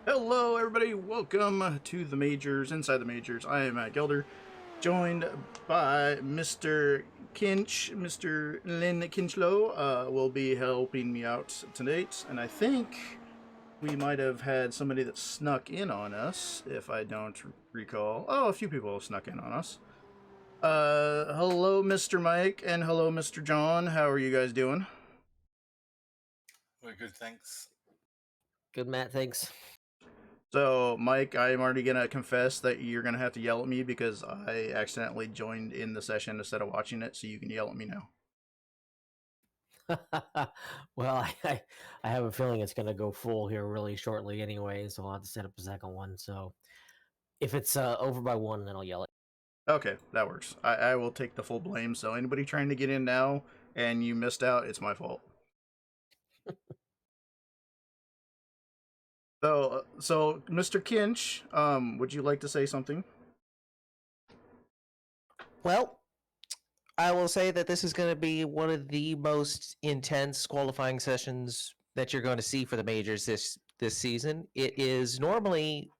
Hello, everybody. Welcome to the Majors, Inside the Majors. I am Matt Gelder, joined by Mr. Kinch, Mr. Lynn Kinchlow. Will be helping me out tonight, and I think we might have had somebody that snuck in on us, if I don't recall. Oh, a few people have snuck in on us. Hello, Mr. Mike, and hello, Mr. John. How are you guys doing? We're good, thanks. Good, Matt. Thanks. So, Mike, I'm already gonna confess that you're gonna have to yell at me because I accidentally joined in the session instead of watching it, so you can yell at me now. Well, I have a feeling it's going to go full here really shortly anyway, so I'll have to set up a second one. So if it's over by one, then I'll yell it. Okay, that works. I will take the full blame. So, anybody trying to get in now and you missed out, it's my fault. So Mr. Kinch, would you like to say something? Well, I will say that this is going to be one of the most intense qualifying sessions that you're going to see for the majors this season. It is normally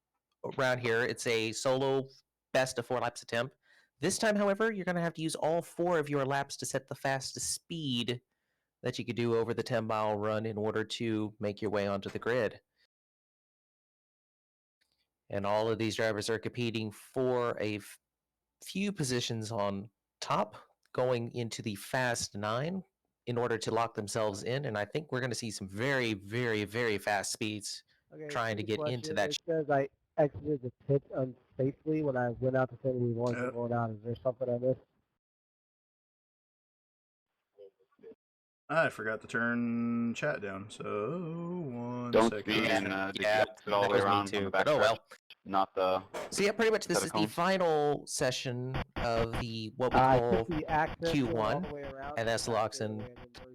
around here, it's a solo best of 4 laps attempt. This time, however, you're going to have to use all 4 of your laps to set the fastest speed that you could do over the 10-mile run in order to make your way onto the grid. And all of these drivers are competing for a few positions on top going into the fast 9 in order to lock themselves in. And I think we're going to see some very, very, very fast speeds trying to get into that. It says I exited the pit unsafely when I went out to say we wanted to go out. Is there something I missed? I forgot to turn chat down. So one Don't second. be and did you Yeah, exit all the way that was me around too, on the but back oh well. Not the. So yeah, pretty much this is the Catacombs. final session of the what we I call took the access all Q1, the way around. and that's locks in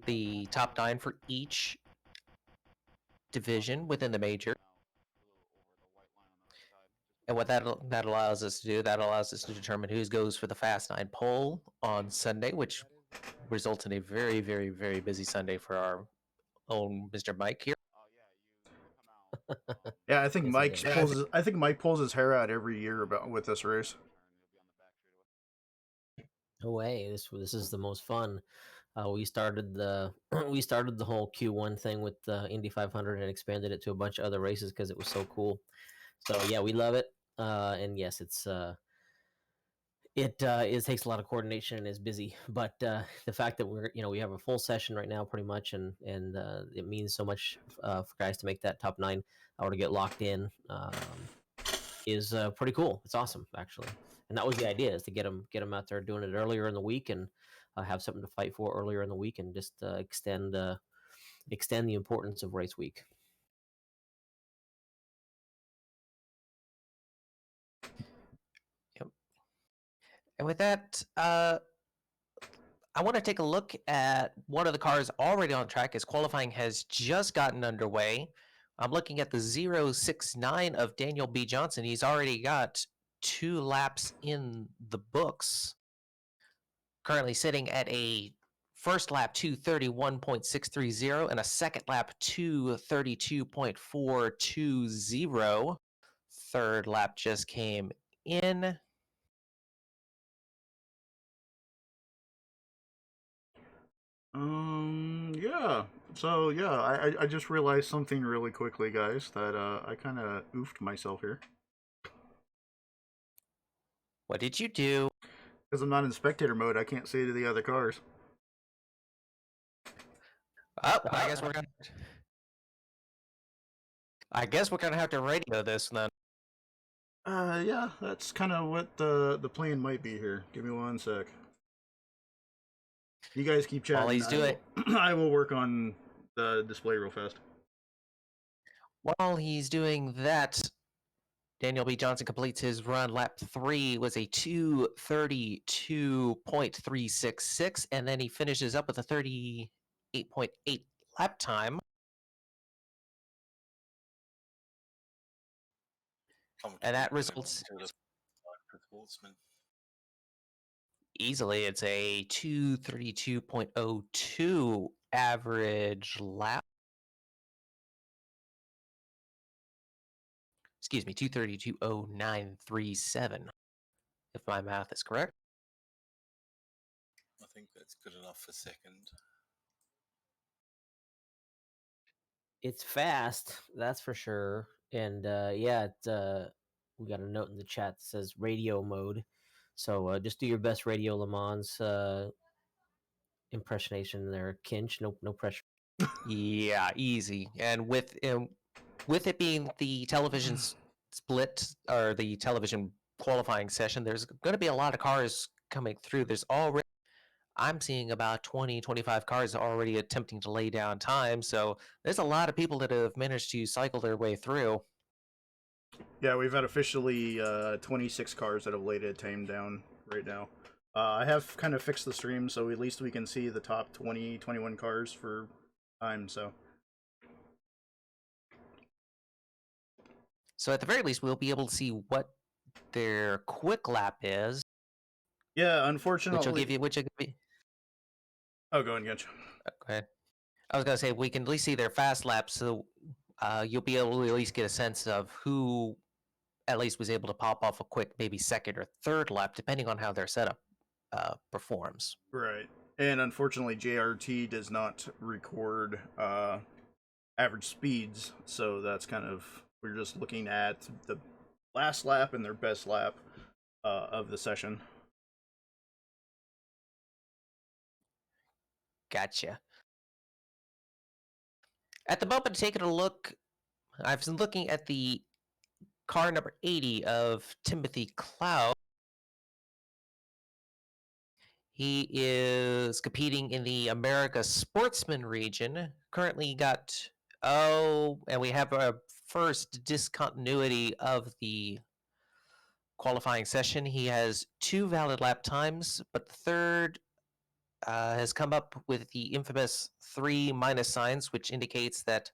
the top 9 for each division within the major. And what that allows us to do, that allows us to determine who goes for the Fast 9 poll on Sunday, which results in a very, very, very busy Sunday for our own Mr. Mike here. Yeah, I think Yes, Mike pulls his hair out every year about with this race. No way. This is the most fun. We started the we started the whole Q1 thing with the Indy 500 and expanded it to a bunch of other races because it was so cool. So yeah, we love it. And yes, it takes a lot of coordination and is busy, but the fact that we have a full session right now pretty much, and it means so much for guys to make that top 9 or to get locked in is pretty cool. It's awesome actually, and that was the idea, is to get them out there doing it earlier in the week and have something to fight for earlier in the week, and just extend the importance of race week. And with that, I want to take a look at one of the cars already on track as qualifying has just gotten underway. I'm looking at the 069 of Daniel B. Johnson. He's already got 2 laps in the books. Currently sitting at a first lap 231.630 and a second lap 232.420. Third lap just came in. Yeah. So yeah, I just realized something really quickly, guys, that I kind of oofed myself here What did you do? because I'm not in spectator mode. I can't see to the other cars. Oh, I guess we're gonna have to radio this then. Yeah, that's kind of what the plan might be here. Give me one sec. You guys keep chatting. While he's doing, I will work on the display real fast. while he's doing that, Daniel B. Johnson completes his run. Lap 3 was a 232.366, and then he finishes up with a 38.8 lap time. And that results easily. It's a 232.02 average lap. excuse me, 2:32:0937, if my math is correct. I think that's good enough for second. It's fast, that's for sure. And we got a note in the chat that says radio mode. So just do your best Radio Le Mans impersonation there, Kinch. No pressure. Yeah, easy. And with it being the television split or the television qualifying session, there's going to be a lot of cars coming through. There's already I'm seeing about 20, 25 cars already attempting to lay down time. So there's a lot of people that have managed to cycle their way through. Yeah, we've had officially 26 cars that have laid a time down right now. I have kind of fixed the stream, so at least we can see the top 20, 21 cars for time, so. So at the very least, we'll be able to see what their quick lap is. Yeah, unfortunately. Which will give you. Oh, go ahead, Ginch. Okay. I was gonna say we can at least see their fast laps, so you'll be able to at least get a sense of who at least was able to pop off a quick, maybe second or third lap, depending on how their setup performs. Right. And unfortunately, JRT does not record average speeds, so that's kind of, we're just looking at the last lap and their best lap of the session. Gotcha. At the moment, taking a look, I've been looking at the car number 80 of Timothy Cloud. He is competing in the America Sportsman region. Currently got, and we have our first discontinuity of the qualifying session. He has 2 valid lap times, but the third has come up with the infamous 3 minus signs, which indicates that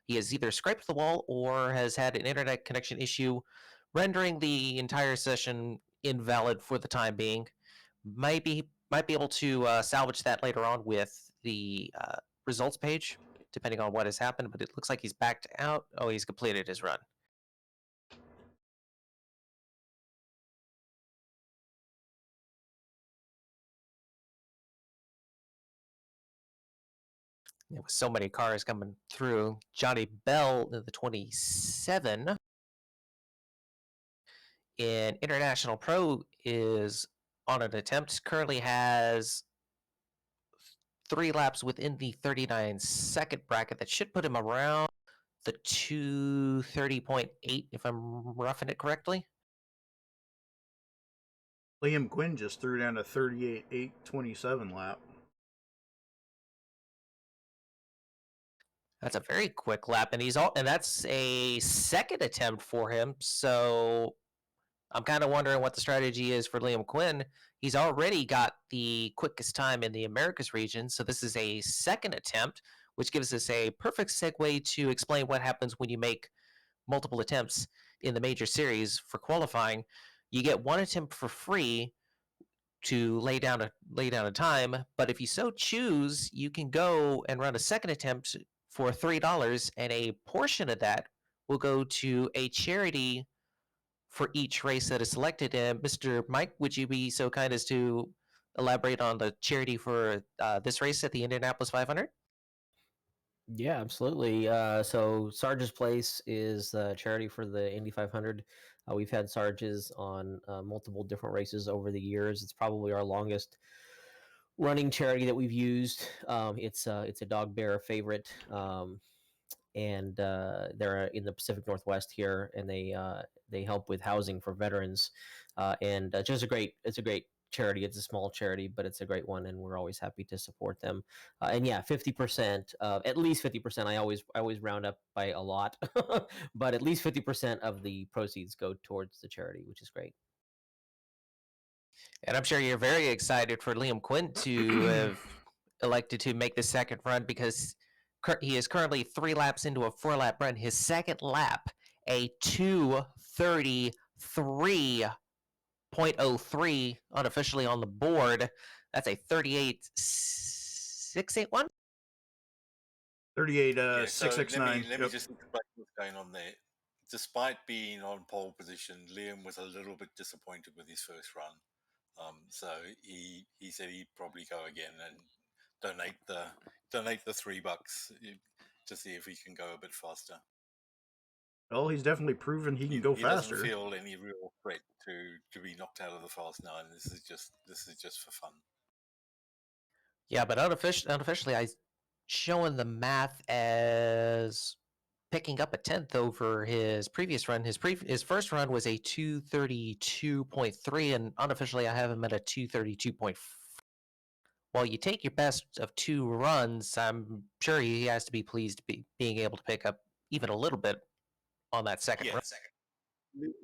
he has either scraped the wall or has had an internet connection issue, rendering the entire session invalid for the time being. Might be able to salvage that later on with the results page, depending on what has happened, but it looks like he's backed out. Oh, he's completed his run. With so many cars coming through, Johnny Bell in the 27 in International Pro is on an attempt, currently has 3 laps within the 39-second bracket. That should put him around the 2:30.8, if I'm roughing it correctly. Liam Quinn just threw down a 38.827 lap. That's a very quick lap, and that's a second attempt for him. So I'm kind of wondering what the strategy is for Liam Quinn. He's already got the quickest time in the Americas region, so this is a second attempt, which gives us a perfect segue to explain what happens when you make multiple attempts in the major series for qualifying. You get 1 attempt for free to lay down a time, but if you so choose, you can go and run a second attempt for $3, and a portion of that will go to a charity for each race that is selected. And Mr. Mike, would you be so kind as to elaborate on the charity for this race at the Indianapolis 500? Yeah, absolutely. So Sarge's Place is charity for the Indy 500. We've had Sarge's on multiple different races over the years. It's probably our longest running charity that we've used. It's a dog bear favorite, and they're in the Pacific Northwest here, and they help with housing for veterans, and just it's a great charity. It's a small charity, but it's a great one, and we're always happy to support them. And yeah, 50%, at least 50%. I always round up by a lot, but at least 50% of the proceeds go towards the charity, which is great. And I'm sure you're very excited for Liam Quinn to have elected to make the second run, because he is currently 3 laps into a 4-lap run. His second lap, a 2:33.03 unofficially on the board. That's a 38.681. 38.669. Let me just explain what's going on there. despite being on pole position, Liam was a little bit disappointed with his first run. So he said he'd probably go again and donate the $3 to see if he can go a bit faster. Well, he's definitely proven he can go He faster. doesn't feel any real threat to be knocked out of the Fast 9. This is just for fun. Yeah, but unofficially, I showing the math as picking up a tenth over his previous run. His first run was a 232.3, and unofficially, I have him at a 232.4. While you take your best of two runs, I'm sure he has to be pleased to being able to pick up even a little bit on that second run.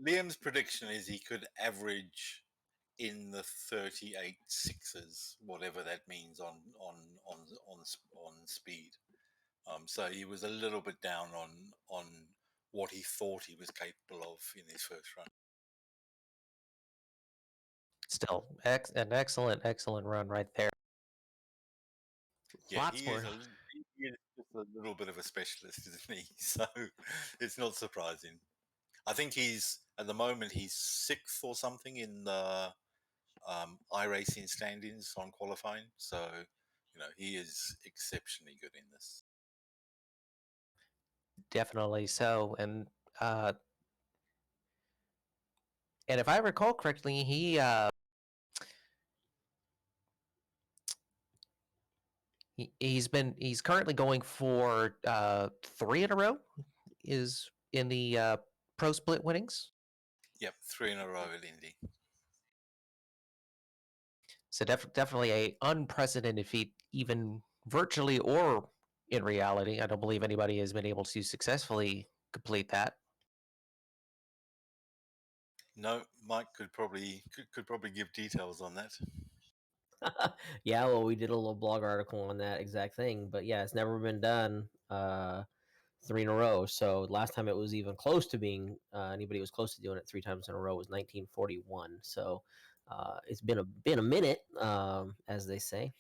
Liam's prediction is he could average in the 38 sixes, whatever that means on speed. So he was a little bit down on what he thought he was capable of in his first run. Still, an excellent run right there. Yeah, Lots he more. is just a little bit of a specialist, isn't he? So it's not surprising. I think at the moment he's 6th or something in the iRacing standings on qualifying. So he is exceptionally good in this. Definitely so, and if I recall correctly, he's currently going for 3 in a row. Is in the pro split winnings. Yep, 3 in a row at Indy. So definitely a unprecedented feat, even virtually or in reality. I don't believe anybody has been able to successfully complete that. No, Mike could probably give details on that. Yeah, well, we did a little blog article on that exact thing, but yeah, it's never been done 3 in a row. So last time it was even close to being anybody was close to doing it 3 times in a row was 1941. So it's been a minute, as they say.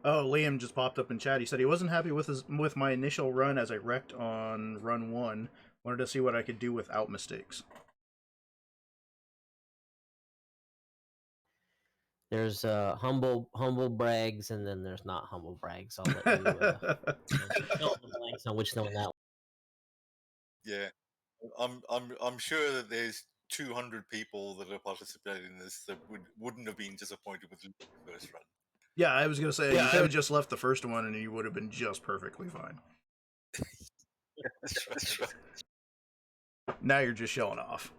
Oh, Liam just popped up in chat. He said he wasn't happy with my initial run as I wrecked on run 1. Wanted to see what I could do without mistakes. There's humble brags, and then there's not humble brags. I'll let you fill the blanks on which one that. Yeah, I'm sure that there's 200 people that are participating in this that wouldn't have been disappointed with the first run. Yeah, I was gonna say you could have just left the first one and you would have been just perfectly fine. That's right. Now you're just showing off.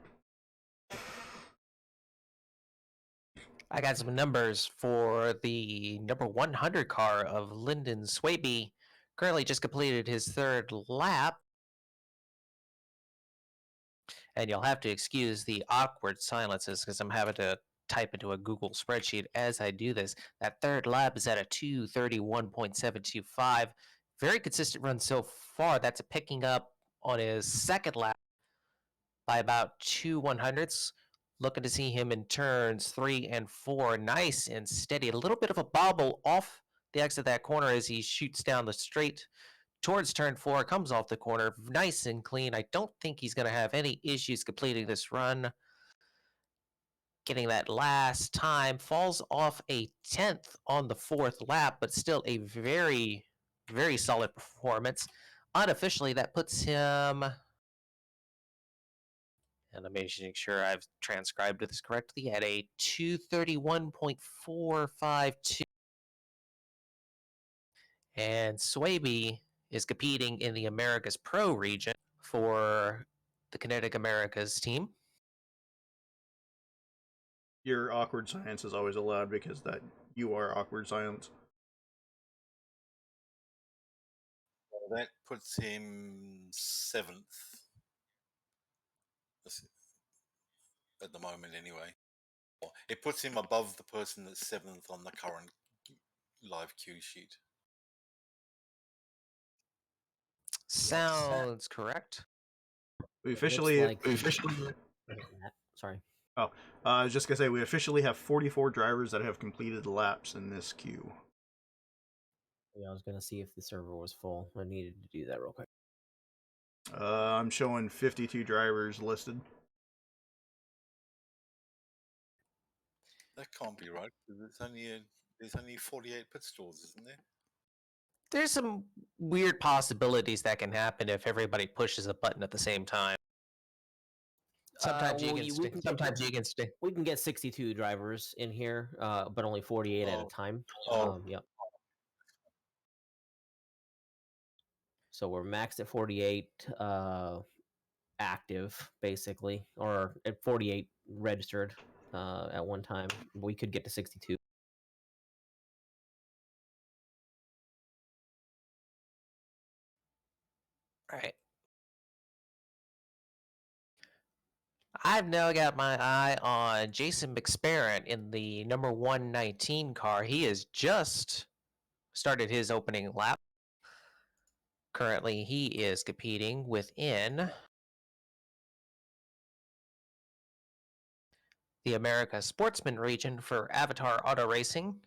I got some numbers for the number 100 car of Lyndon Swaby. Currently just completed his 3rd lap. And you'll have to excuse the awkward silences because I'm having to type into a Google spreadsheet as I do this. That 3rd lap is at a 2:31.725. Very consistent run so far. That's a picking up on his 2nd lap by about 2/100ths. Looking to see him in turns 3 and 4. Nice and steady. A little bit of a bobble off the exit of that corner as he shoots down the straight towards turn 4, comes off the corner, nice and clean. I don't think he's going to have any issues completing this run. Getting that last time, falls off a 10th on the 4th lap, but still a very, very solid performance. Unofficially, that puts him, and I'm making sure I've transcribed this correctly, at a 231.452. And Swaby is competing in the Americas Pro region for the Kinetic Americas team. Your awkward science is always allowed because that you are awkward science. That puts him 7th at the moment, anyway. It puts him above the person that's 7th on the current live queue sheet. Sounds correct. We officially. Sorry. Oh, I was just gonna say we officially have 44 drivers that have completed laps in this queue. Yeah, I was gonna see if the server was full. I needed to do that real quick. I'm showing 52 drivers listed. That can't be right. 'Cause there's only 48 pit stalls, isn't there? There's some weird possibilities that can happen if everybody pushes a button at the same time. Sometimes well, you can we stay. Sometimes you can stay. We can get 62 drivers in here, but only 48 at a Oh. time. Oh. Yep. So we're maxed at 48 active, basically, or at 48 registered at one time. We could get to 62. All right. I've now got my eye on Jason McSparent in the number 119 car. He has just started his opening lap. Currently, he is competing within the America Sportsman region for Avatar Auto Racing.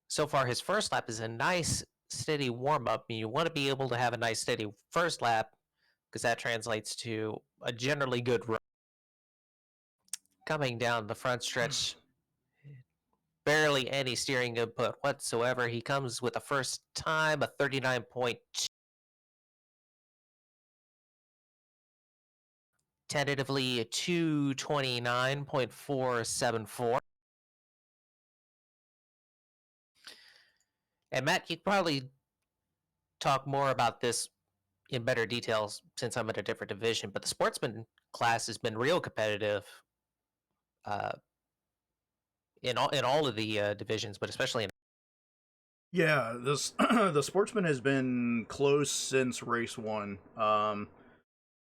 So far, his first lap is a nice, steady warm up. You want to be able to have a nice, steady first lap because that translates to a generally good run. Coming down the front stretch, barely any steering input whatsoever. He comes with a first time, a 39.2. Tentatively, a 229.474. And Matt, you could probably talk more about this in better details since I'm in a different division, but the sportsman class has been real competitive uh, in all of the divisions, but especially in. Yeah, this the Sportsman has been close since race one.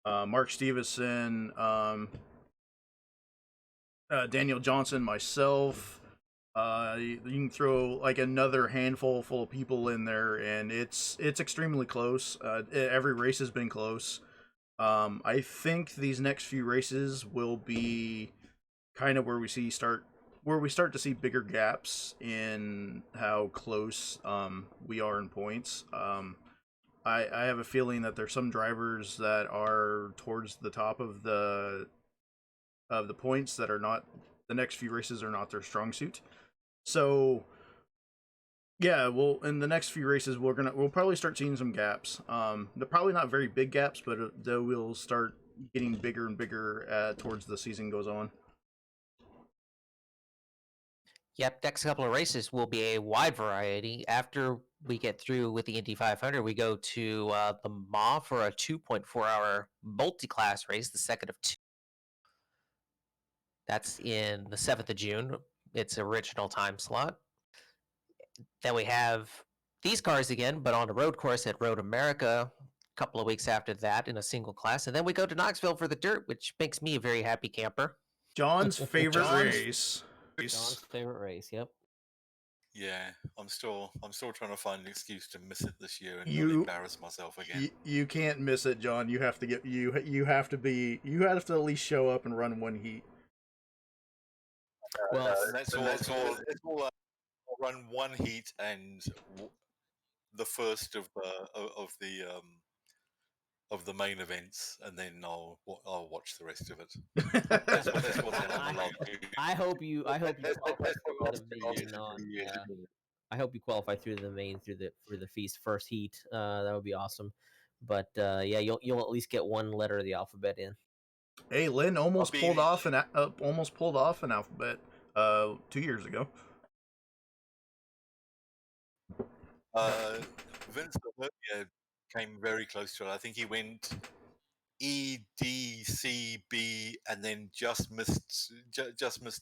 Mark Stevenson, Daniel Johnson, myself. You can throw like another handful full of people in there, and it's extremely close. Every race has been close. I think these next few races will be kind of where we start to see bigger gaps in how close we are in points. I have a feeling that there's some drivers that are towards the top of the points that are not, the next few races are not their strong suit. So yeah, well, in the next few races we'll probably start seeing some gaps. They're probably not very big gaps, but they will start getting bigger and bigger towards the season goes on. Yep, next couple of races will be a wide variety. After we get through with the Indy 500, we go to the Mall for a 2.4-hour multi-class race, the second of two. That's in the 7th of June. Its original time slot. Then we have these cars again, but on a road course at Road America a couple of weeks after that in a single class. And then we go to Knoxville for the dirt, which makes me a very happy camper. John's favorite race. John's favorite race. Yep. Yeah, I'm still trying to find an excuse to miss it this year and You- not embarrass myself again. You can't miss it, John. You have to you have to at least show up and run one heat. Well, That's all. I'll run one heat and the first of the main events, and then I'll watch the rest of it. That's what I'm allowed to do. I hope you qualify through the main I hope you qualify through the main through the feast first heat. That would be awesome. But yeah, you'll at least get one letter of the alphabet in. Hey, Lynn almost pulled off an alphabet 2 years ago. Vince Vermeer came very close to it. I think he went E, D, C, B, and then just missed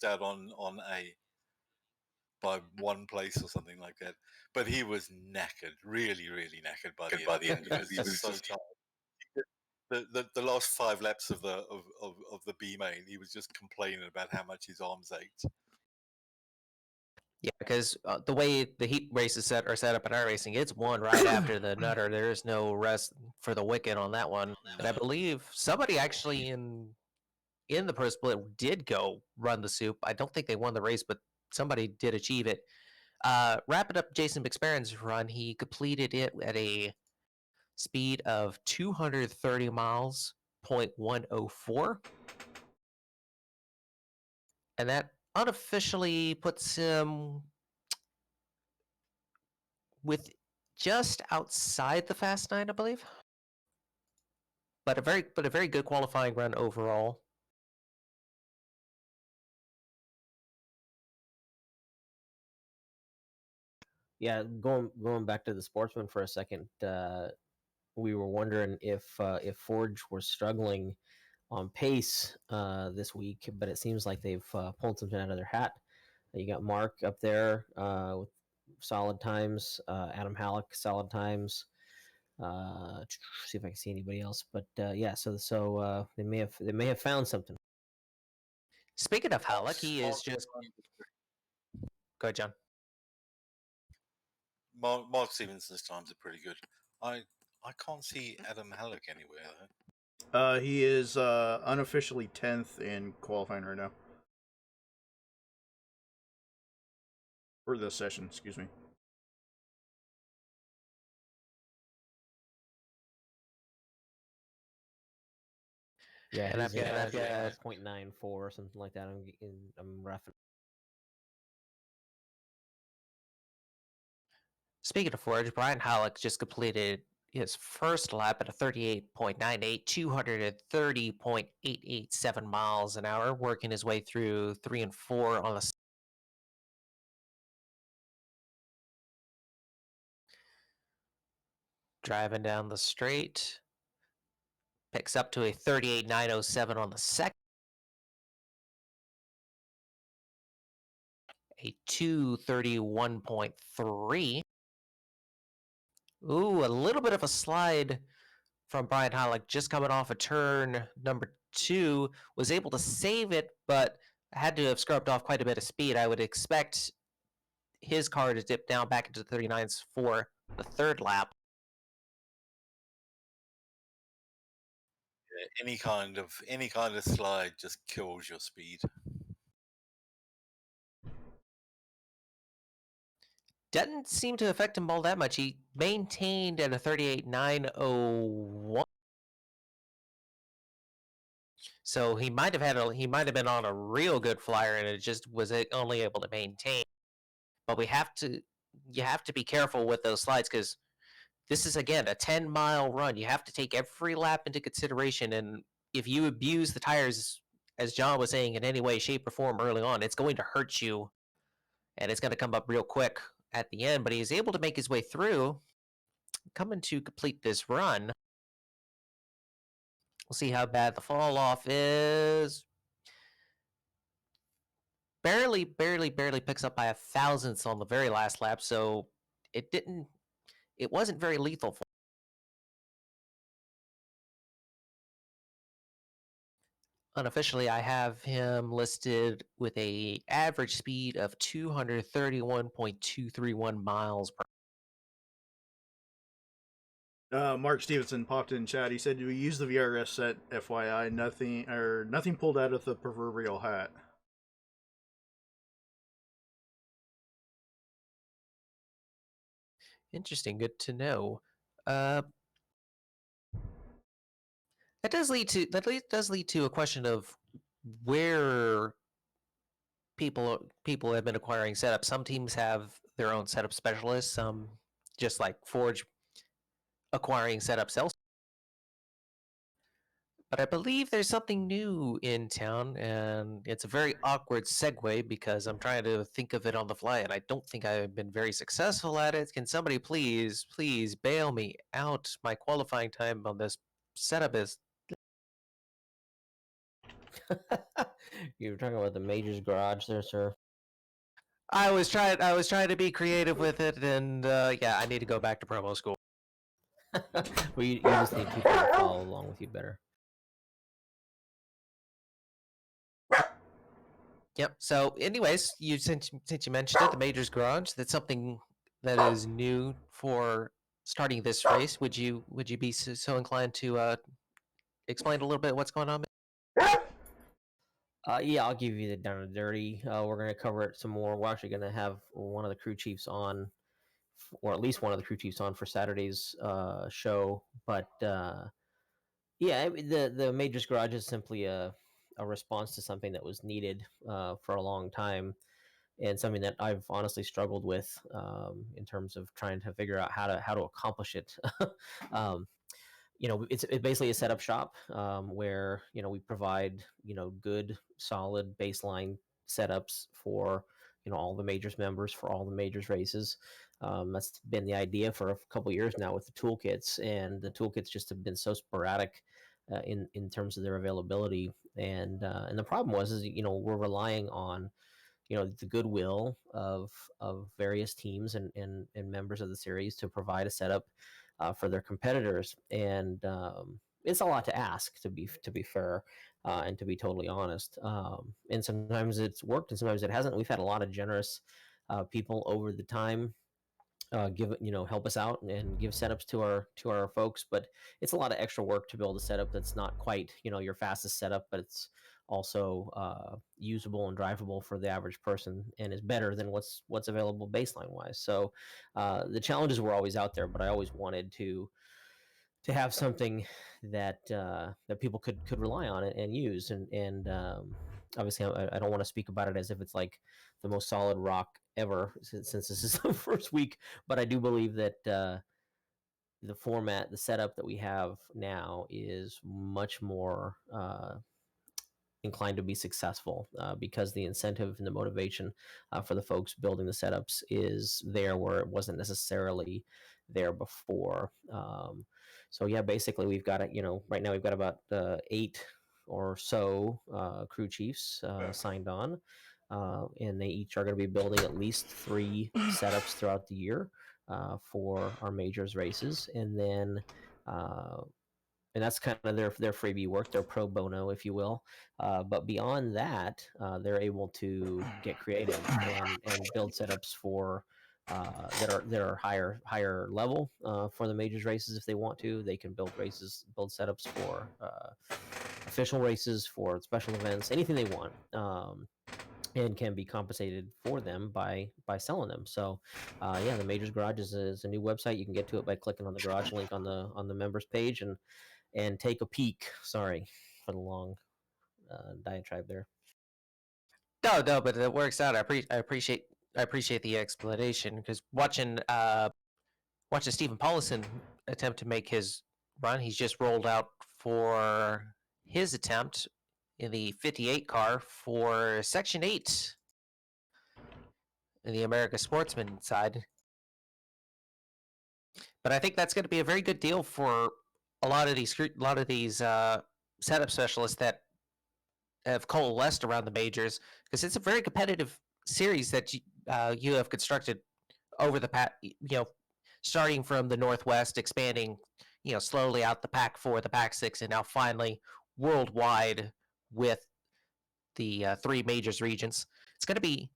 out on A by one place or something like that. But he was knackered, really, really knackered by the end. He was so tired. The last 5 laps of the B main, he was just complaining about how much his arms ached. Yeah, because the way the heat races are set up in our racing, it's one right after the nutter. There is no rest for the wicked on that one. And I believe somebody actually in the pro split did go run the soup. I don't think they won the race, but somebody did achieve it. Wrapping up Jason McSparent's run, he completed it at a speed of 230 miles, 0.104. And that unofficially puts him with just outside the Fast 9, I believe. But a very good qualifying run overall. Yeah, going back to the Sportsman for a second, we were wondering if Forge were struggling on pace this week, but it seems like they've pulled something out of their hat. You got Mark up there with solid times, Adam Halleck solid times. See if I can see anybody else, but yeah, so they may have found something. Speaking of Halleck, he is just. Go ahead, John. Mark Stevenson's times are pretty good. I can't see Adam Halleck anywhere though. He is unofficially 10th in qualifying right now. For this session, excuse me. Yeah, And he's I've at got 0.94 or something like that. I'm roughing. Speaking of Forge, Brian Halleck just completed his first lap at a 38.98, 230.887 miles an hour, working his way through 3 and 4 on the. Driving down the straight. Picks up to a 38.907 on the second. A 231.3. Ooh, a little bit of a slide from Brian Halleck just coming off a turn number 2. Was able to save it, but had to have scrubbed off quite a bit of speed. I would expect his car to dip down back into the 39s for the third lap. Yeah, any kind of slide just kills your speed. Didn't seem to affect him all that much. He maintained at a 38.901. So he might have been on a real good flyer, and it just was only able to maintain. But you have to be careful with those slides because this is again a 10-mile run. You have to take every lap into consideration, and if you abuse the tires, as John was saying, in any way, shape, or form early on, it's going to hurt you, and it's going to come up real quick at the end. But he's able to make his way through, coming to complete this run. We'll see how bad the fall off is. Barely picks up by a thousandth on the very last lap, so it wasn't very lethal for. Unofficially, I have him listed with a average speed of 231.231 miles per. Mark Stevenson popped in chat. He said, "Do we use the VRS set? FYI, nothing pulled out of the proverbial hat." Interesting, good to know. That does lead to a question of where people have been acquiring setups. Some teams have their own setup specialists. Some, just like Forge, acquiring setups elsewhere. But I believe there's something new in town, and it's a very awkward segue because I'm trying to think of it on the fly, and I don't think I've been very successful at it. Can somebody please bail me out? My qualifying time on this setup is. You were talking about the Major's Garage there, sir. I was trying to be creative with it, and yeah, I need to go back to promo school. Well, you just need people to follow along with you better. Yep. So, anyways, since you mentioned it, the Major's Garage, that's something that is new for starting this race. Would you be so inclined to explain a little bit what's going on? Yeah, I'll give you the down and dirty. We're going to cover it some more. We're actually going to have one of the crew chiefs on or at least one of the crew chiefs on for Saturday's show. But yeah, the Majors Garage is simply a response to something that was needed for a long time, and something that I've honestly struggled with in terms of trying to figure out how to accomplish it. um, it's basically a setup shop where we provide good solid baseline setups for all the majors members for all the majors races. That's been the idea for a couple of years now with the toolkits, and the toolkits just have been so sporadic in terms of their availability. And the problem is we're relying on the goodwill of various teams and members of the series to provide a setup for their competitors, and it's a lot to ask, to be fair, and to be totally honest. And sometimes it's worked, and sometimes it hasn't. We've had a lot of generous people over the time give help us out and give setups to our folks, but it's a lot of extra work to build a setup that's not quite your fastest setup, but it's also usable and drivable for the average person, and is better than what's available baseline wise. So the challenges were always out there, but I always wanted to have something that that people could rely on and use, and obviously I don't want to speak about it as if it's like the most solid rock ever, since this is the first week, but I do believe that the format, the setup that we have now is much more inclined to be successful because the incentive and the motivation for the folks building the setups is there where it wasn't necessarily there before. So yeah, basically we've got it. Right now we've got about 8 or so crew chiefs signed on, and they each are going to be building at least 3 setups throughout the year for our majors races, and then. And that's kind of their freebie work, their pro bono, if you will. But beyond that, they're able to get creative and build setups for that are higher level for the majors races if they want to. They can build setups for official races, for special events, anything they want. And can be compensated for them by selling them. So, yeah, the Majors Garage is a new website. You can get to it by clicking on the garage link on the members page and take a peek. Sorry for the long diatribe there. No, but it works out. I appreciate the explanation, because watching Stephen Paulison attempt to make his run, he's just rolled out for his attempt in the 58 car for Section 8 in the America Sportsman side. But I think that's going to be a very good deal for a lot of these setup specialists that have coalesced around the majors, because it's a very competitive series that you have constructed over the past, starting from the Northwest, expanding, slowly out the Pac 4, the Pac 6, and now finally worldwide with the 3 majors regions. It's going to be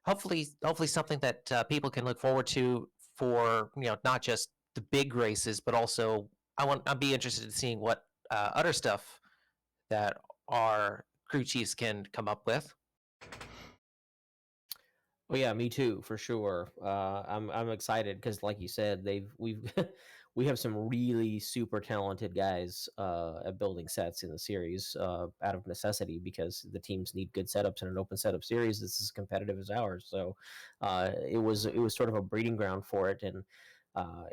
hopefully something that people can look forward to for not just the big races, but also I'd be interested in seeing what other stuff that our crew chiefs can come up with. Oh yeah, me too, for sure. I'm excited because, like you said, we have some really super talented guys at building sets in the series out of necessity, because the teams need good setups in an open setup series that's as competitive as ours. So it was sort of a breeding ground for it, and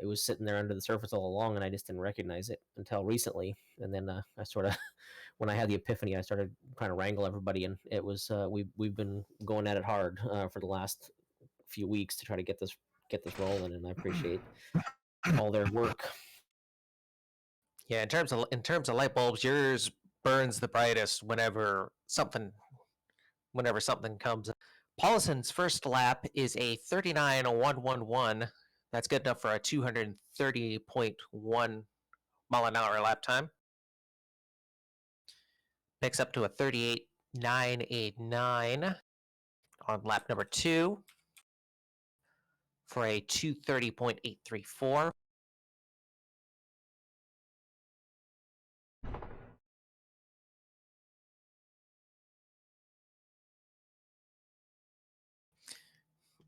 it was sitting there under the surface all along, and I just didn't recognize it until recently. And then I sort of when I had the epiphany, I started trying to wrangle everybody, and it was we've been going at it hard for the last few weeks to try to get this rolling, and I appreciate all their work. Yeah, in terms of light bulbs, yours burns the brightest whenever something comes. Paulison's first lap is a 39.111. That's good enough for a 230.1 mile an hour lap time. Picks up to a 38.989 on lap number 2 for a 230.834.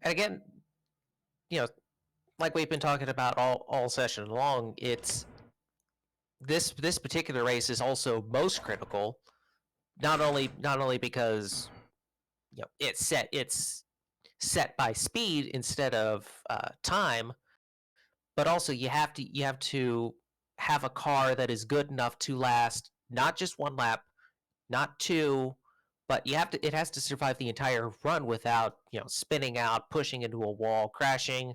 And again, like we've been talking about all session long, it's this particular race is also most critical, not only because it's set by speed instead of time, but also you have to have a car that is good enough to last not just one lap, not two, but it has to survive the entire run without spinning out, pushing into a wall, crashing.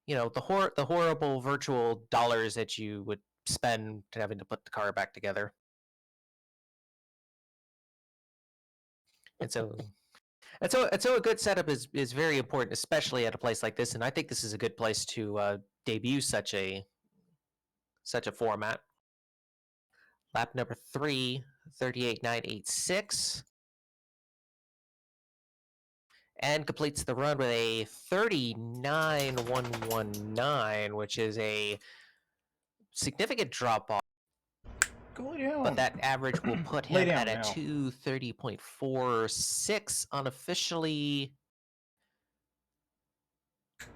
The horrible virtual dollars that you would spend having to put the car back together. And so a good setup is very important, especially at a place like this. And I think this is a good place to debut such a format. Lap number 3, 38.986. And completes the run with a 39.119, which is a significant drop off. Go down. But that average will put Lay him down at a now. 230.46 unofficially.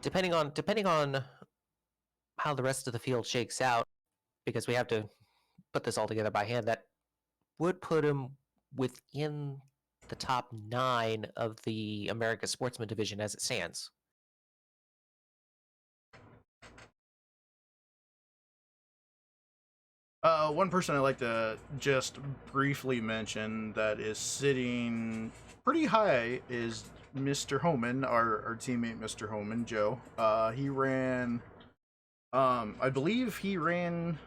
Depending on how the rest of the field shakes out, because we have to put this all together by hand, that would put him within the top 9 of the America Sportsman division as it stands. One person I'd like to just briefly mention that is sitting pretty high is Mr. Homan, our teammate Mr. Homan, Joe. He ran, I believe he ran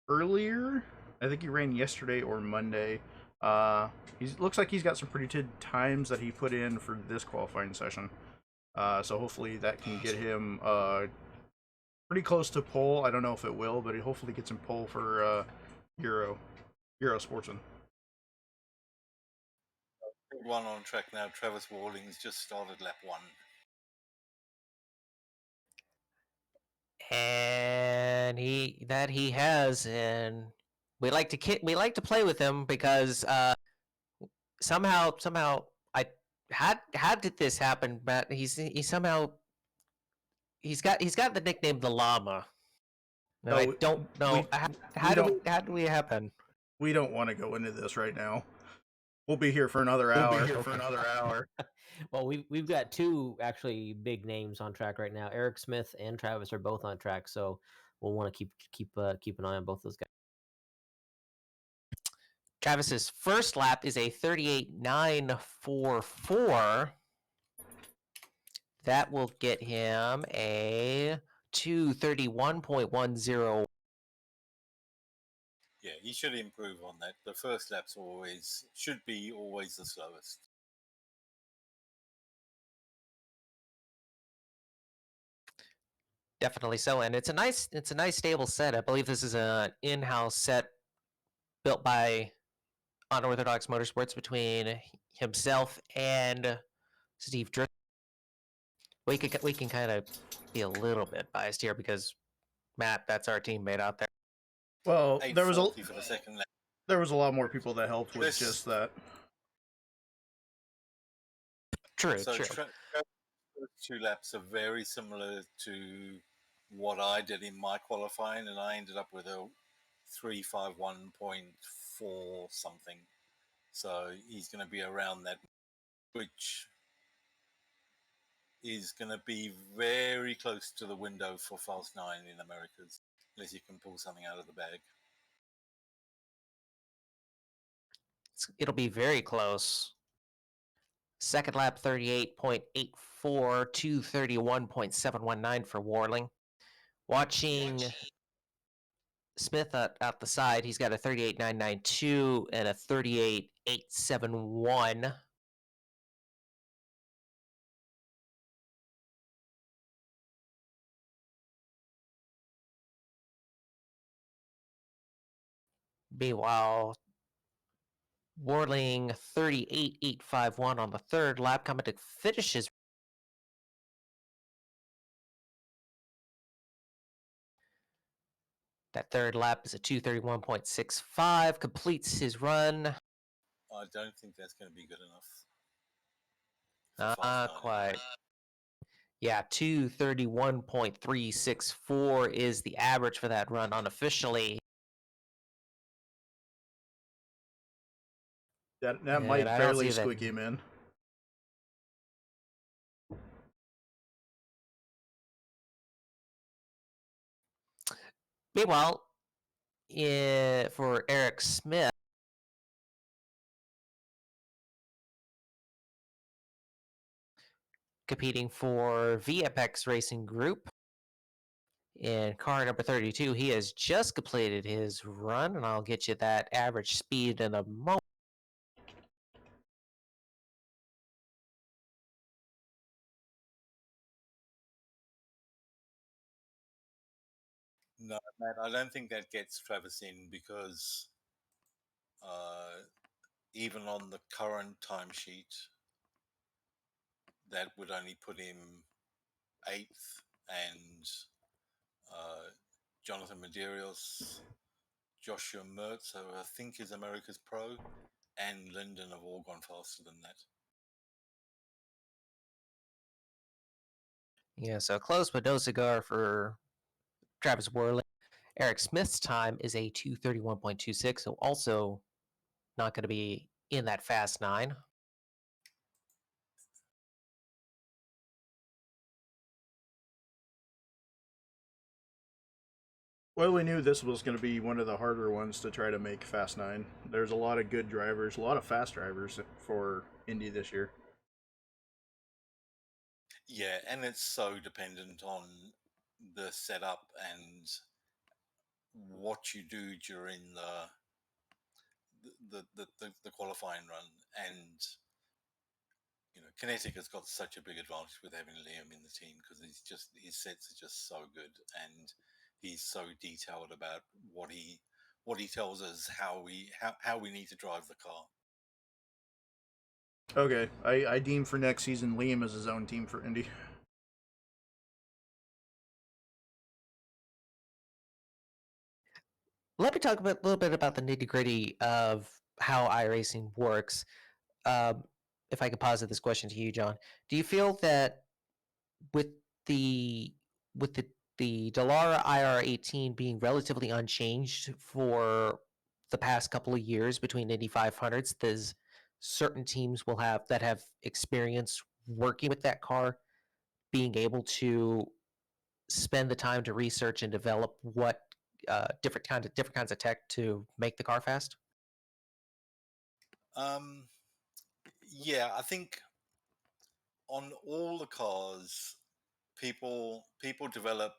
earlier. I think he ran yesterday or Monday. He looks like he's got some pretty good times that he put in for this qualifying session. So hopefully that can get him pretty close to pole. I don't know if it will, but it hopefully gets him pole for Euro Sportsman. One on track now. Travis Walling's just started lap 1. And he has, and we like to play with him because somehow how did this happen, Matt? He's got the nickname the Llama. No, I don't know how do we happen. We don't want to go into this right now. We'll be here for another hour. Well, we've got 2 actually big names on track right now. Eric Smith and Travis are both on track, so we'll want to keep an eye on both those guys. Travis's first lap is a 38.944. That will get him a 231.10. Yeah, he should improve on that. The first lap's should be always the slowest. Definitely so, and it's a nice stable set. I believe this is an in-house set built by Unorthodox Motorsports between himself and Steve Driscoll. We can kind of be a little bit biased here because Matt, that's our teammate out there. Well, there was for the second lap. There was a lot more people that helped with just that. True. First 2 laps are very similar to what I did in my qualifying, and I ended up with a 351.4 something. So he's going to be around that, which is going to be very close to the window for Fast 9 in Americas, unless you can pull something out of the bag. It'll be very close. Second lap, 38.84, 231.719 for Warling. Watching Smith out the side, he's got a 38.992 and a 38.871. Meanwhile, Warling 38.851 on the third lap, coming to finishes. That third lap is a 231.65, completes his run. I don't think that's going to be good enough. Not quite. Yeah, 231.364 is the average for that run unofficially. That And might I don't barely see that. squeak him in. Meanwhile, for Eric Smith, competing for VFX Racing Group in car number 32, he has just completed his run, and I'll get you that average speed in a moment. No, Matt, I don't think that gets Travis in because even on the current timesheet, that would only put him eighth, and Jonathan Medeiros, Joshua Mertz, who I think is America's Pro, and Linden have all gone faster than that. Yeah, so close but no cigar for Travis Worley. Eric Smith's time is a 231.26, so also not going to be in that fast 9. Well, we knew this was going to be one of the harder ones to try to make Fast 9. There's a lot of good drivers, a lot of fast drivers for Indy this year. Yeah, and it's so dependent on the setup and what you do during the qualifying run. And Kinetic has got such a big advantage with having Liam in the team because his sets are just so good, and he's so detailed about what he tells us how we need to drive the car. Okay, I deem for next season Liam as his own team for Indy. Let me talk a little bit about the nitty gritty of how iRacing works. Um, if I could posit this question to you, John, do you feel that with the with the Dallara IR18 being relatively unchanged for the past couple of years between Indy 500s, there's certain teams will have that have experience working with that car, being able to spend the time to research and develop what different kinds of tech to make the car fast? Um, yeah, I think on all the cars, people develop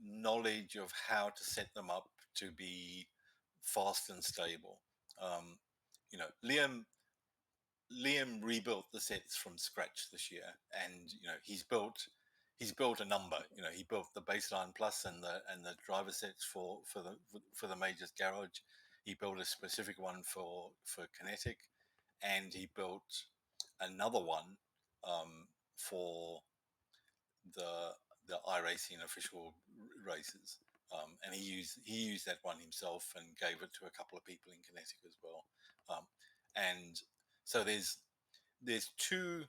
knowledge of how to set them up to be fast and stable. Um, Liam rebuilt the sets from scratch this year, and he's built a number. He built the baseline plus and the driver sets for the majors garage. He built a specific one for Kinetic, and he built another one for the the iRacing official races. And he used that one himself and gave it to a couple of people in Kinetic as well. And so there's two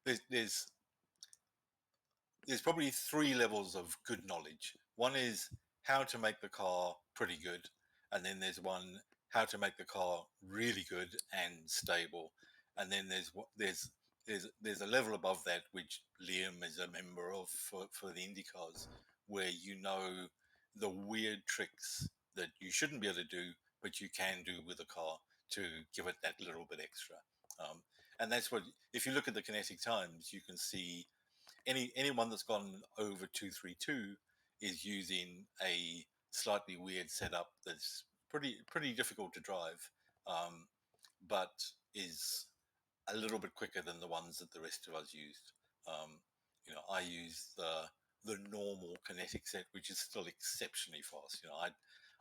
there's there's there's probably three levels of good knowledge. One is how to make the car pretty good, and then there's one how to make the car really good and stable, and then there's a level above that which Liam is a member of for the Indy cars, where the weird tricks that you shouldn't be able to do, but you can do with a car to give it that little bit extra. And that's what, if you look at the kinetic times, you can see anyone that's gone over 232 is using a slightly weird setup that's pretty difficult to drive, um, but is a little bit quicker than the ones that the rest of us used. I use the normal kinetic set, which is still exceptionally fast.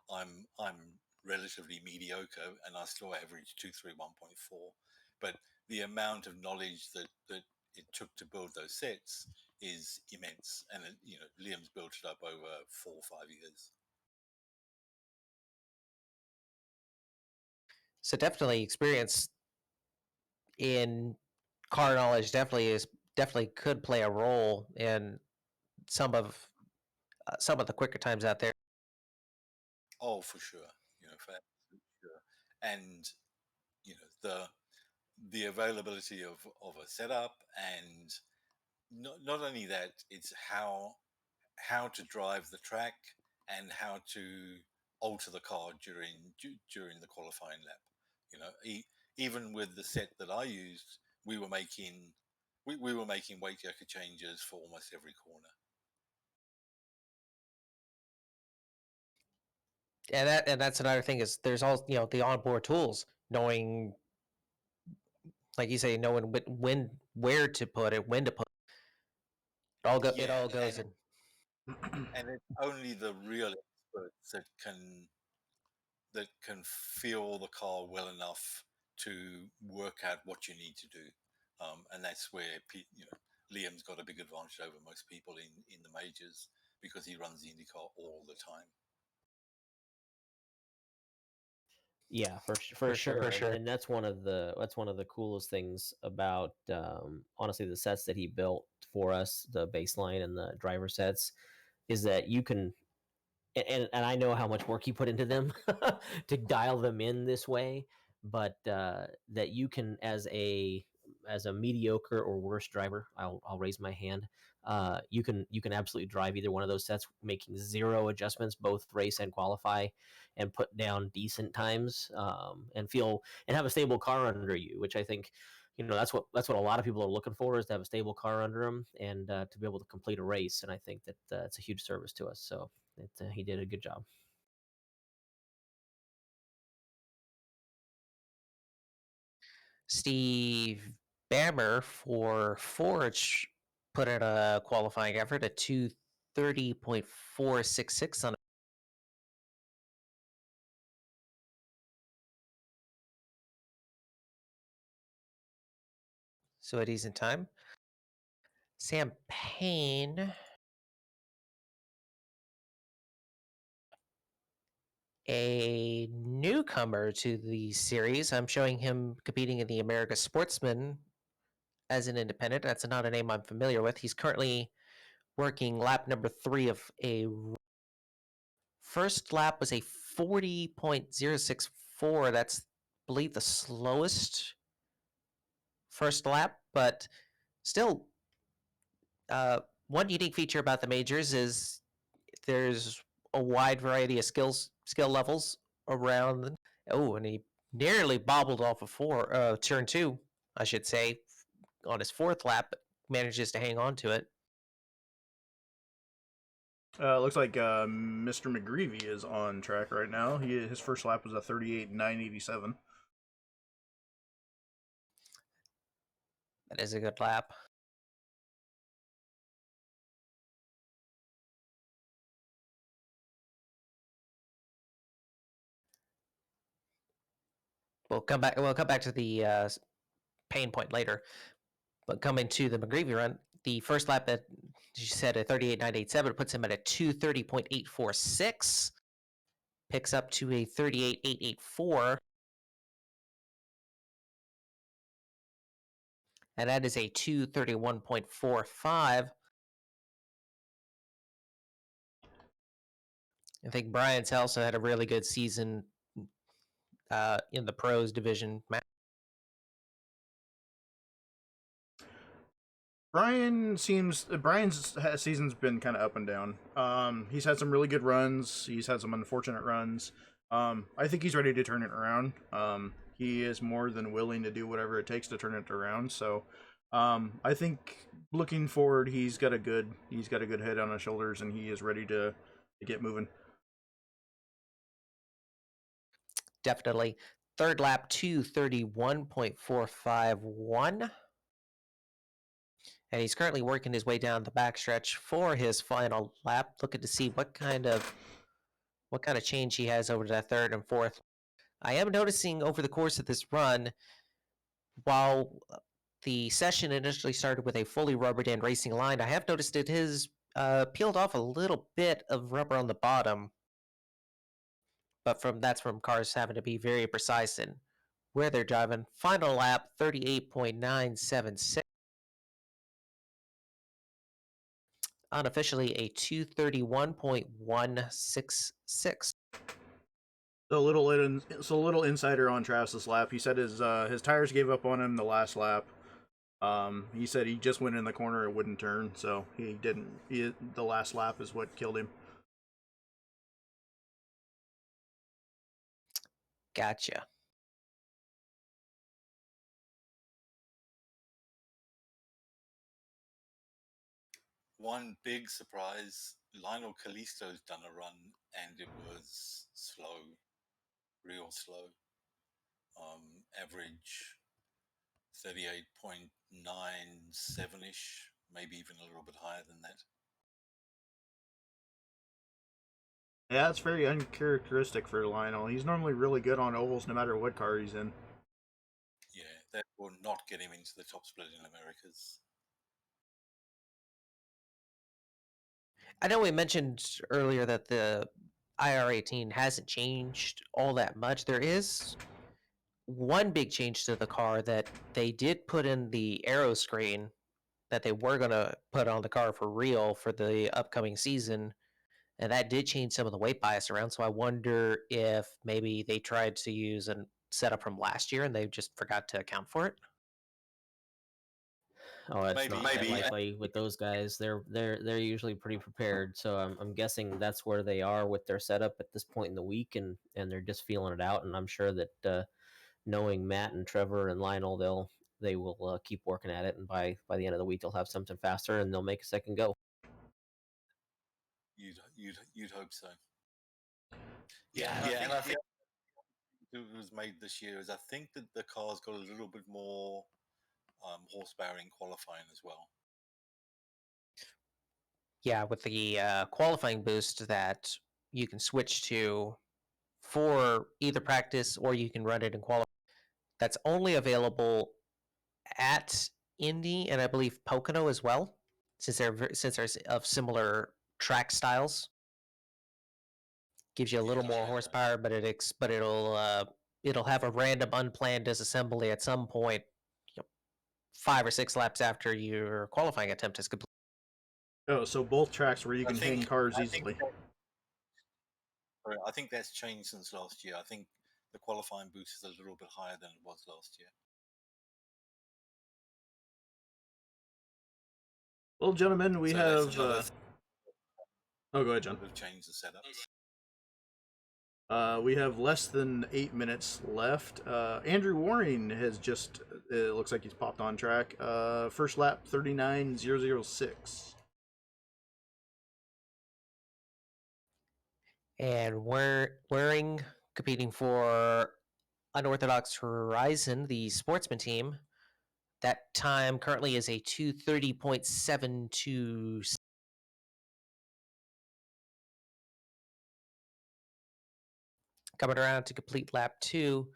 I'm relatively mediocre, and I still average 231.4. But the amount of knowledge that it took to build those sets is immense, and Liam's built it up over 4 or 5 years. So definitely experience in car knowledge definitely is definitely could play a role in some of the quicker times out there. Oh, for sure. For absolute sure. And the availability of a setup, and not only that, it's how to drive the track and how to alter the car during the qualifying lap. Even with the set that I used, we were making we were making weight jacket changes for almost every corner. And that's another thing is there's all the onboard tools, knowing, like you say, knowing when where to put it, when to put it. It Yeah, all goes in. and it's only the real experts that can feel the car well enough to work out what you need to do, and that's where Liam's got a big advantage over most people in the majors because he runs the IndyCar all the time. Yeah, for sure. And that's one of the coolest things about honestly the sets that he built for us, the baseline and the driver sets, is that you can and I know how much work he put into them to dial them in this way, but that you can as a mediocre or worse driver, I'll raise my hand. You can absolutely drive either one of those sets, making zero adjustments, both race and qualify, and put down decent times, and have a stable car under you, which I think that's what a lot of people are looking for, is to have a stable car under them and to be able to complete a race. And I think that it's a huge service to us. So he did a good job. Steve Bammer for Forge put in a qualifying effort at 2:30.466 on. So a decent time. Sam Payne, a newcomer to the series. I'm showing him competing in the America Sportsman as an independent. That's not a name I'm familiar with. He's currently working lap number 3 of a first lap was a 40.064. That's, I believe, the slowest first lap, but still, one unique feature about the majors is there's a wide variety of skill levels around. Oh, and he nearly bobbled off of turn 2, I should say, on his 4th lap, but manages to hang on to it. Looks like Mr. McGreevy is on track right now. His first lap was a 38.987. That is a good lap. We'll come back to the pain point later. But coming to the McGreevy run, the first lap at, you said, a 38.987, puts him at a 2:30.846. Picks up to a 38.884. And that is a 2:31.45. I think Brian's also had a really good season in the pros division. Brian's season's been kind of up and down. He's had some really good runs. He's had some unfortunate runs. I think he's ready to turn it around. He is more than willing to do whatever it takes to turn it around. So, I think looking forward, he's got a good head on his shoulders, and he is ready to get moving. Definitely. Third lap, 2:31.451. And he's currently working his way down the backstretch for his final lap, looking to see what kind of change he has over that 3rd and 4th. I am noticing over the course of this run, while the session initially started with a fully rubbered and racing line, I have noticed it has peeled off a little bit of rubber on the bottom. But that's from cars having to be very precise in where they're driving. Final lap, 38.976. unofficially a 231.166. So a little insider on Travis's lap. He said his tires gave up on him the last lap. He said he just went in the corner, it wouldn't turn, so he didn't. The last lap is what killed him. Gotcha. One big surprise, Lionel Kalisto's done a run, and it was slow, real slow. Average 38.97-ish, maybe even a little bit higher than that. Yeah, it's very uncharacteristic for Lionel. He's normally really good on ovals no matter what car he's in. Yeah, that will not get him into the top split in Americas. I know we mentioned earlier that the IR18 hasn't changed all that much. There is one big change to the car that they did put in the aero screen that they were going to put on the car for real for the upcoming season. And that did change some of the weight bias around. So I wonder if maybe they tried to use a setup from last year and they just forgot to account for it. Oh, it's Maybe, not maybe. that likely with those guys. They're usually pretty prepared. So I'm guessing that's where they are with their setup at this point in the week, and they're just feeling it out. And I'm sure that knowing Matt and Trevor and Lionel, they will keep working at it, and by the end of the week they'll have something faster and they'll make a second go. You'd hope so. Yeah, And I think it was made this year is I think that the car's got a little bit more horsepower in qualifying as well. Yeah, with the qualifying boost that you can switch to for either practice or you can run it in qualifying. That's only available at Indy and I believe Pocono as well, since they're of similar track styles. Gives you a little more horsepower, but it'll have a random unplanned disassembly at some point, 5 or 6 laps after your qualifying attempt is complete. Oh, so both tracks where you can hang cars easily. I think that's changed since last year. I think the qualifying boost is a little bit higher than it was last year. Well, gentlemen, we have. Oh, go ahead, John. We've changed the setup. We have less than 8 minutes left. Andrew Waring has just. It looks like he's popped on track. First lap 39.006. And Waring competing for Unorthodox Horizon, the sportsman team. That time currently is a 2:30.72. Coming around to complete lap 2.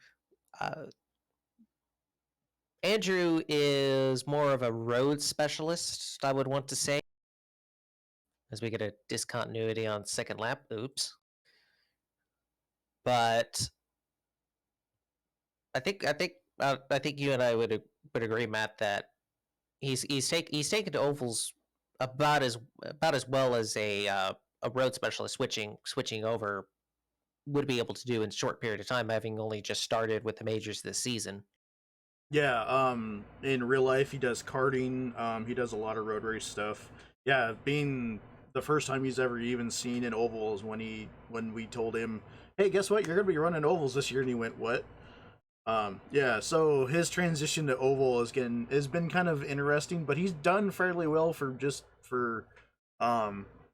Andrew is more of a road specialist, I would want to say, as we get a discontinuity on second lap. Oops. But I think you and I would agree, Matt, that he's taken to ovals about as well as a road specialist switching over would be able to do in a short period of time, having only just started with the majors this season. Yeah, in real life he does karting, he does a lot of road race stuff. Yeah, being the first time he's ever even seen an oval is when we told him, hey, guess what, you're gonna be running ovals this year, and he went, what? Yeah, so his transition to oval has been kind of interesting, but he's done fairly well for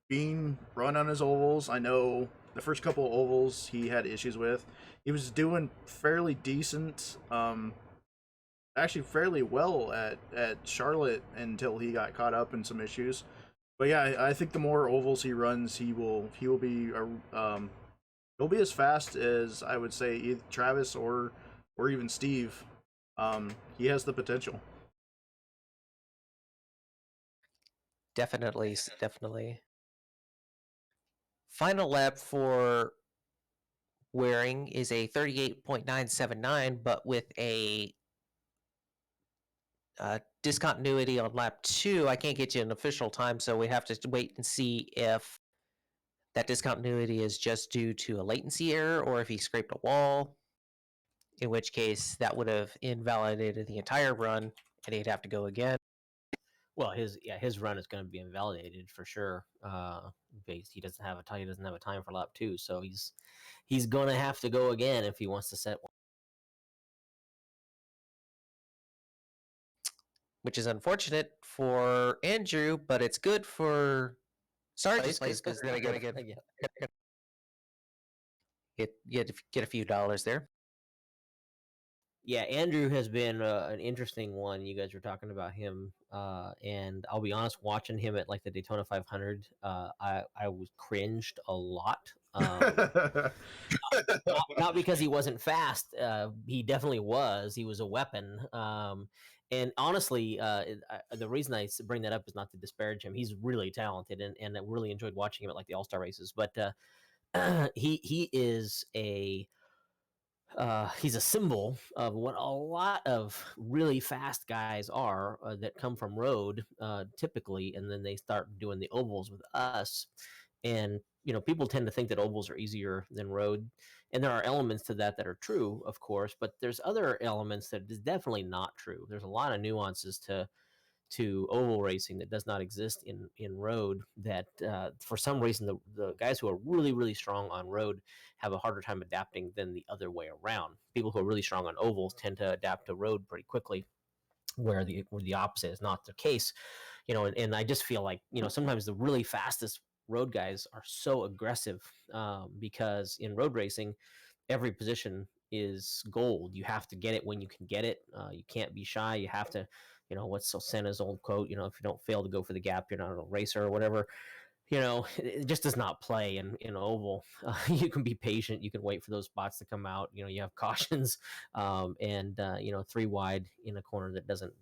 being run on his ovals. I know the first couple of ovals he had issues with. He was doing fairly decent, actually fairly well at Charlotte until he got caught up in some issues. But yeah, I think the more ovals he runs, he'll be he'll be as fast as, I would say, either Travis or even Steve. He has the potential. Definitely. Final lap for Waring is a 38.979, but with a discontinuity on lap 2. I can't get you an official time, so we have to wait and see if that discontinuity is just due to a latency error or if he scraped a wall, in which case that would have invalidated the entire run and he'd have to go again. Well, his run is going to be invalidated for sure. Based he doesn't have a time for lap 2, so he's going to have to go again if he wants to set one. Which is unfortunate for Andrew, but it's good for Sargis because they're going to get a few dollars there. Yeah, Andrew has been an interesting one. You guys were talking about him, and I'll be honest, watching him at like the Daytona 500, I was cringed a lot. Not because he wasn't fast. He definitely was. He was a weapon. And honestly, the reason I bring that up is not to disparage him. He's really talented, and I really enjoyed watching him at like the All-Star races. But he is he's a symbol of what a lot of really fast guys are that come from road typically, and then they start doing the ovals with us. And people tend to think that ovals are easier than road, and there are elements to that are true, of course, but there's other elements that is definitely not true. There's a lot of nuances to oval racing that does not exist in road, that for some reason the guys who are really, really strong on road have a harder time adapting than the other way around. People who are really strong on ovals tend to adapt to road pretty quickly, where the opposite is not the case. And I just feel like sometimes the really fastest road guys are so aggressive, because in road racing every position is gold. You have to get it when you can get it. You can't be shy. You have to, what's Senna's old quote, if you don't fail to go for the gap, you're not a racer or whatever. It just does not play in oval. You can be patient. You can wait for those spots to come out. You have cautions, and 3 wide in a corner that doesn't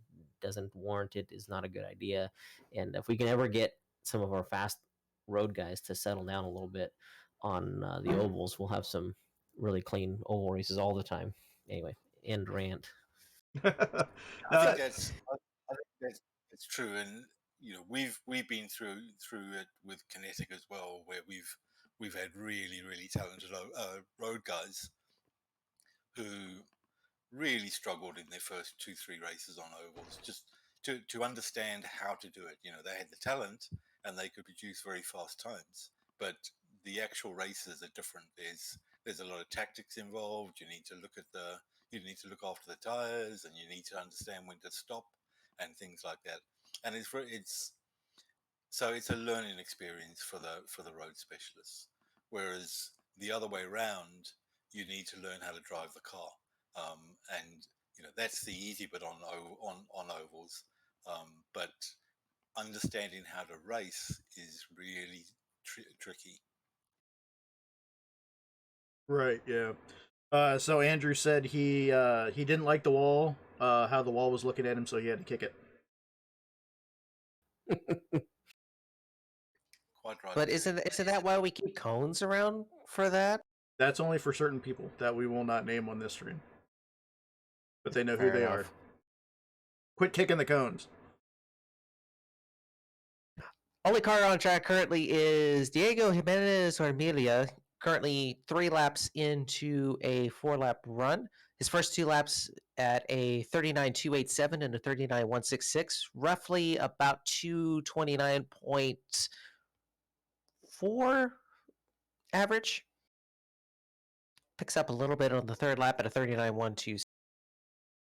warrant it is not a good idea. And if we can ever get some of our fast road guys to settle down a little bit on the ovals, we'll have some really clean oval races all the time. Anyway, end rant. I think that's true, and we've been through it with Kinetic as well, where we've had really, really talented road guys who really struggled in their first 2-3 races on ovals, just to understand how to do it. They had the talent and they could produce very fast times, but the actual races are different. There's a lot of tactics involved. You need to look after the tires, and you need to understand when to stop and things like that. And it's a learning experience for the road specialists. Whereas the other way around, you need to learn how to drive the car, and that's the easy bit on ovals. But understanding how to race is really tricky. Right. Yeah. So Andrew said he didn't like the wall, how the wall was looking at him, so he had to kick it. Quite right. But isn't that why we keep cones around for that? That's only for certain people that we will not name on this stream, but they know who they are. Quit kicking the cones. Only car on track currently is Diego Jimenez Armelia, currently 3 laps into a 4-lap run. His first 2 laps at a 39.287 and a 39.166, roughly about 229.4 average. Picks up a little bit on the 3rd lap at a 39.12.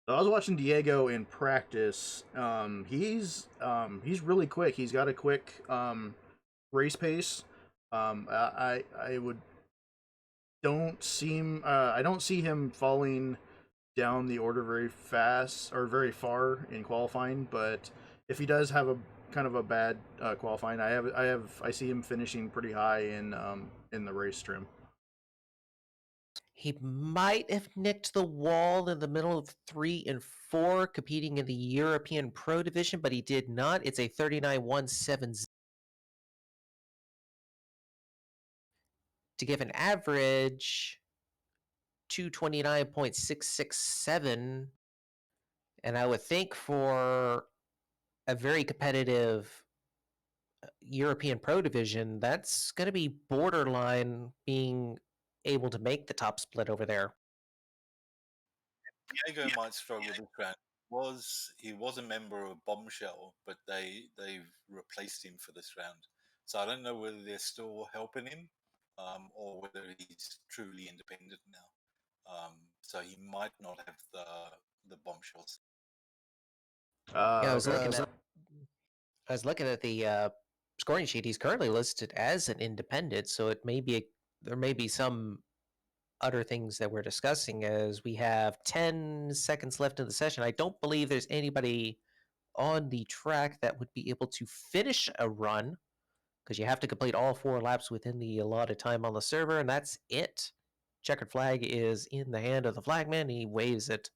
I was watching Diego in practice. He's really quick. He's got a quick race pace. I don't see him falling down the order very fast or very far in qualifying. But if he does have a kind of a bad qualifying, I see him finishing pretty high in the race trim. He might have nicked the wall in the middle of 3 and 4, competing in the European Pro Division, but he did not. It's a 39.170 to give an average 229.667. And I would think for a very competitive European Pro Division, that's going to be borderline being able to make the top split over there. Diego might struggle this round. He was a member of Bombshell, but they've replaced him for this round. So I don't know whether they're still helping him, or whether he's truly independent now. So he might not have the Bombshells. Yeah, Okay. I was looking at the scoring sheet. He's currently listed as an independent, so it may be there may be some other things that we're discussing as we have 10 seconds left in the session. I don't believe there's anybody on the track that would be able to finish a run because you have to complete all 4 laps within the allotted time on the server, and that's it. Checkered flag is in the hand of the flagman. He waves it,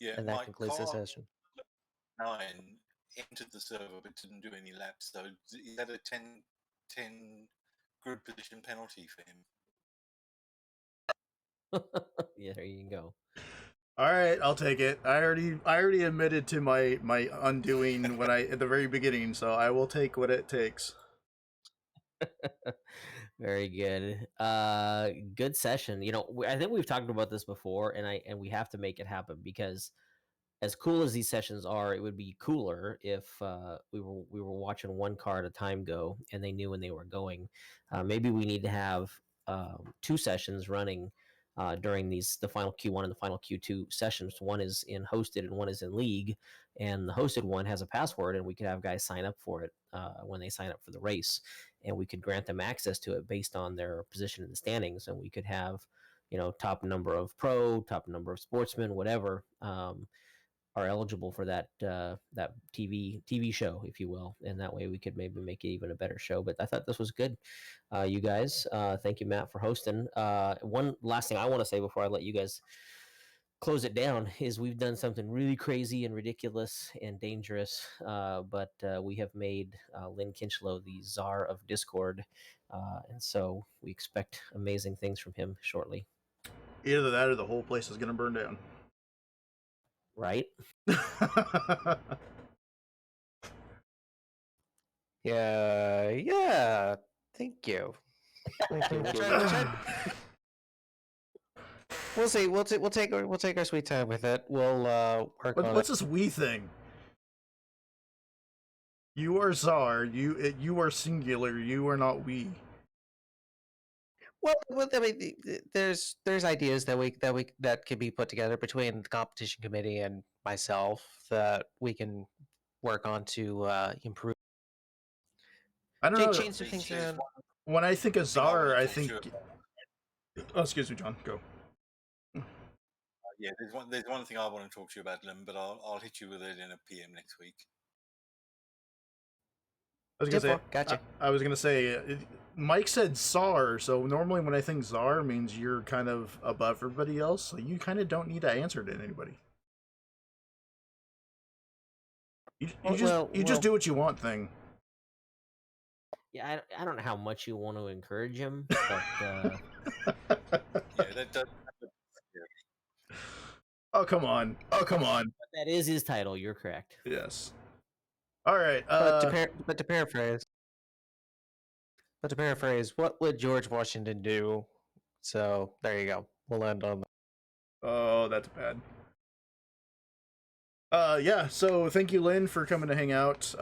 Yeah, and that my concludes the car session. 9 entered the server but didn't do any laps. So is that a 10 grid position penalty for him? Yeah, there you go. All right, I'll take it. I already admitted to my undoing when I at the very beginning, so I will take what it takes. Very good. Good session. You know, I think we've talked about this before, and we have to make it happen because as cool as these sessions are, it would be cooler if we were watching one car at a time go, and they knew when they were going. Maybe we need to have 2 sessions running during the final Q1 and the final Q2 sessions. One is in hosted and one is in league, and the hosted one has a password, and we could have guys sign up for it when they sign up for the race, and we could grant them access to it based on their position in the standings, and we could have top number of pro, top number of sportsmen, whatever. Are eligible for that that TV show, if you will, and that way we could maybe make it even a better show. But I thought this was good, you guys. Thank you, Matt, for hosting. One last thing I want to say before I let you guys close it down is we've done something really crazy and ridiculous and dangerous, but we have made Lynn Kinchlow the czar of Discord, and so we expect amazing things from him shortly. Either that or the whole place is gonna burn down. Right? Yeah. Thank you. Thank you. We'll see. We'll take our sweet time with it. We'll work on What's this we thing? You are czar. You are singular. You are not we. Well, I mean, there's ideas that can be put together between the competition committee and myself that we can work on to improve. I don't know. Change some things around. When I think of czar, I think. talk to you Oh, excuse me, John. Go. Yeah, there's one thing I want to talk to you about, Lim, but I'll hit you with it in a PM next week. I was gonna say. Gotcha. I was gonna say. Mike said czar, so normally when I think czar means you're kind of above everybody else, so you kind of don't need to answer to anybody. You just do what you want thing. Yeah, I don't know how much you want to encourage him, but Yeah, that does. Oh come on! Oh come on! that is his title. You're correct. Yes. All right. But to paraphrase, what would George Washington do? So there you go. We'll end on that. Oh, that's bad. Yeah, so thank you, Lynn, for coming to hang out.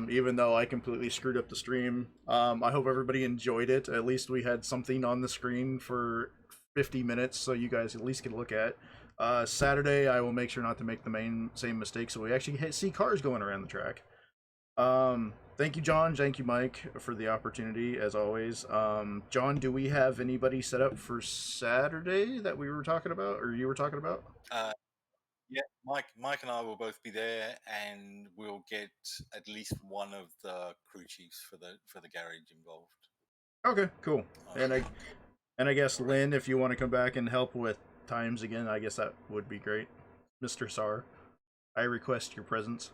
Even though I completely screwed up the stream. I hope everybody enjoyed it. At least we had something on the screen for 50 minutes, so you guys at least can look at. Saturday, I will make sure not to make the same mistake, so we actually see cars going around the track. Thank you, John. Thank you, Mike, for the opportunity, as always. John, do we have anybody set up for Saturday that we were talking about, or you were talking about? Yeah, Mike and I will both be there, and we'll get at least one of the crew chiefs for the garage involved. Okay, cool. And I guess Lynn, if you want to come back and help with times again, I guess that would be great. Mr. Sar, I request your presence.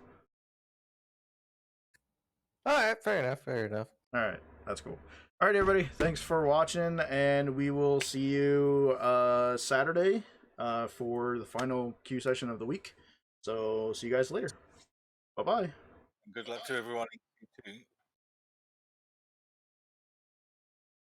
All right, fair enough. All right, that's cool. All right, everybody, thanks for watching, and we will see you Saturday for the final Q session of the week. So, see you guys later. Bye-bye. Good luck to everyone in Q2.